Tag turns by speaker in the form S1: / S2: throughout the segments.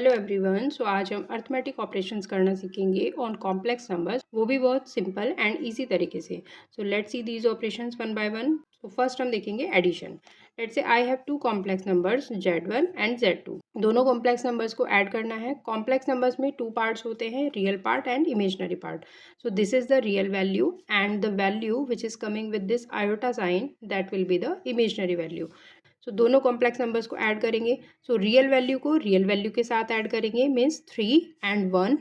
S1: Hello everyone. सो आज हम arithmetic operations करना सीखेंगे ऑन कॉम्प्लेक्स नंबर्स, वो भी बहुत सिंपल एंड इजी तरीके से। So let's see these operations one by one. So first हम देखेंगे addition. Let's say I have two complex numbers Z1 and Z2। दोनों कॉम्प्लेक्स नंबर्स को ऐड करना है। कॉम्प्लेक्स नंबर्स में टू पार्ट्स होते हैं, real part and imaginary part. So this is the real value and the value which is coming with this iota sign that will be the imaginary value. So दोनों complex numbers को add करेंगे। So real value को real value के साथ add करेंगे, means 3 and 1।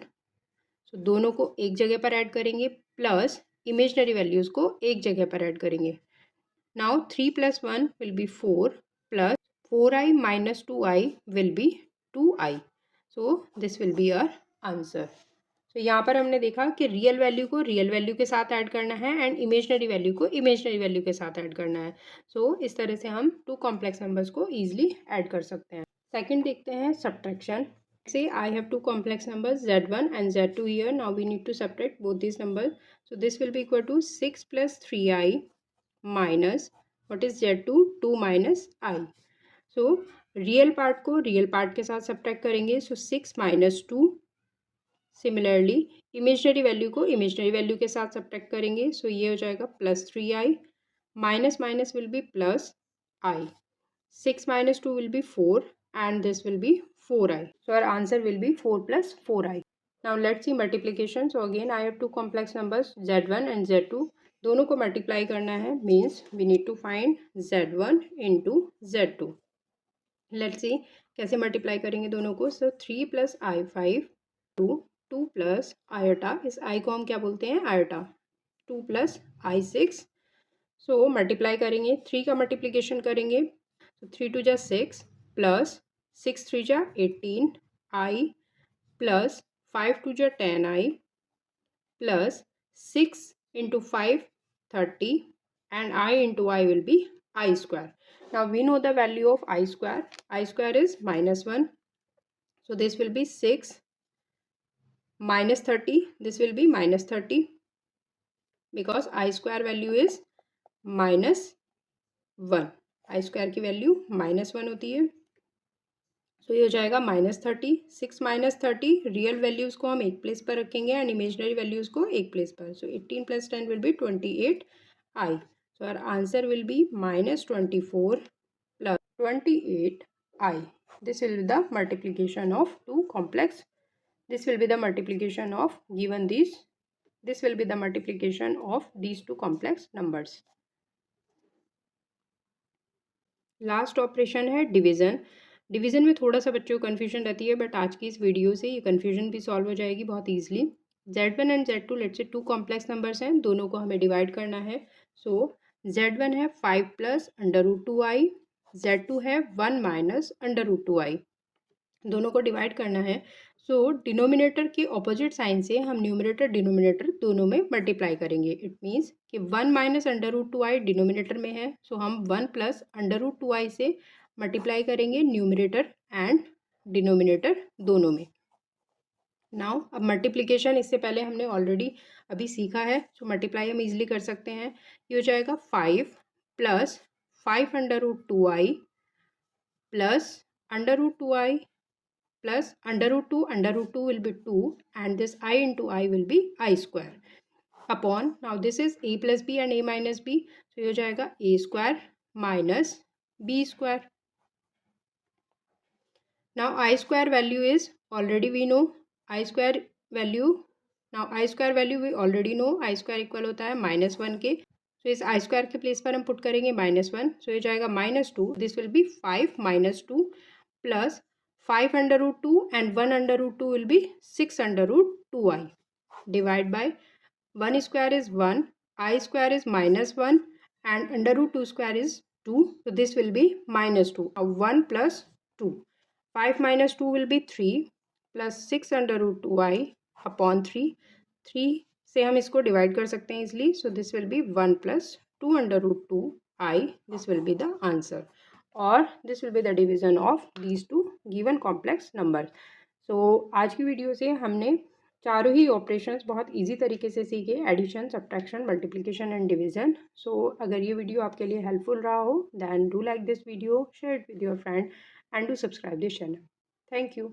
S1: सो दोनों को एक जगह पर ऐड करेंगे, प्लस इमेजनरी वैल्यूज़ को एक जगह पर ऐड करेंगे। Now 3 + 1 will be 4, plus 4i - 2i will be 2i। So this will be our answer. तो यहाँ पर हमने देखा कि रियल वैल्यू को रियल वैल्यू के साथ ऐड करना है एंड इमेजनरी वैल्यू को इमेजनरी वैल्यू के साथ ऐड करना है। सो इस तरह से हम टू कॉम्प्लेक्स नंबर्स को ईजिली ऐड कर सकते हैं। सेकंड देखते हैं subtraction. So I have two complex numbers Z1 and Z2 here. Now we need to subtract both this number. So this will be equal to 6 + 3i minus what is Z2 2 - i। So real part को real part के साथ subtract करेंगे। So 6 - 2। Similarly imaginary value को imaginary value के साथ subtract करेंगे। सो ये हो जाएगा +3i, minus minus will be plus I. 6 - 2 will be 4 and this will be 4i. So our answer will be 4 + 4i. Now let's see multiplication. So again I have two complex numbers Z1 and Z2. दोनों को multiply करना है, means we need to find Z1 into Z2. Let's see कैसे multiply करेंगे दोनों को। So 3 + i5 2 2 + iota, इस i को हम क्या बोलते हैं, आयोटा। 2 + i6। सो मल्टीप्लाई करेंगे, 3 का मल्टीप्लिकेशन करेंगे। तो 3 2 जा 6 प्लस 6 3 जा 18 i प्लस 5 2 जा 10 i plus 6 into 5 30 and I into I will be I square. Now we know the value of I square. I square is -1. So this will be 6 minus 30. This will be -30 because I square value is -1. I square की value -1 होती है। सो ये हो जाएगा -30। 6 - 30 real values को हम एक place पर रखेंगे एंड इमेजनरी वैल्यूज़ को एक प्लेस पर। So 18 + 10 will be 28i। So our answer will be -24 + 28i। This will be the multiplication of two complex. This will be the multiplication of given this. This will be the multiplication of these two complex numbers. Last operation है division. Division में थोड़ा सा बच्चों को confusion रहती है, but आज की इस वीडियो से ये कन्फ्यूजन भी सॉल्व हो जाएगी बहुत easily. Z1 and Z2 let say two complex numbers हैं, दोनों को हमें डिवाइड करना है। सो Z1 है 5 + √2i, Z2 है 1 - √2i। दोनों को डिवाइड करना है। सो डिनोमिनेटर के ऑपोजिट साइन से हम न्यूमरेटर डिनोमिनेटर दोनों में मल्टीप्लाई करेंगे। इट मीन्स कि 1 - √2i डिनोमिनेटर में है, सो हम 1 + √2i से मल्टीप्लाई करेंगे न्यूमरेटर एंड डिनोमिनेटर दोनों में। नाउ अब मल्टीप्लिकेशन इससे पहले हमने ऑलरेडी अभी सीखा है, सो मल्टीप्लाई हम इजीली कर सकते हैं। ये हो जाएगा 5 + 5 √2i plus √2i plus √2 will be 2 and this I into I will be I square upon, now this is a plus b and a minus b, so ये हो जाएगा a square minus b square. Now I square value is already we know I square value. Now I square value we already know, I square equal होता है -1 के। so इस I square के place पर हम पुट करेंगे -1, so ये जाएगा -2, this will be 5 - 2 plus 5 √2 and 1 √2 will be 6 √2i. Divide by 1 square is 1, I square is -1 and √2 square is 2. So this will be -2. Now 1 plus 2. 5 - 2 will be 3 plus 6 √2i upon 3. 3 से हम इसको divide कर सकते हैं इसलिए. So this will be 1 plus 2 √2i. This will be the answer. और this will be the division of these two given complex number. So आज की वीडियो से हमने चारों ही ऑपरेशंस बहुत इजी तरीके से सीखे, addition, subtraction, multiplication and division. So अगर ये वीडियो आपके लिए हेल्पफुल रहा हो then do like this video, share it with your friend and do subscribe this channel. Thank you.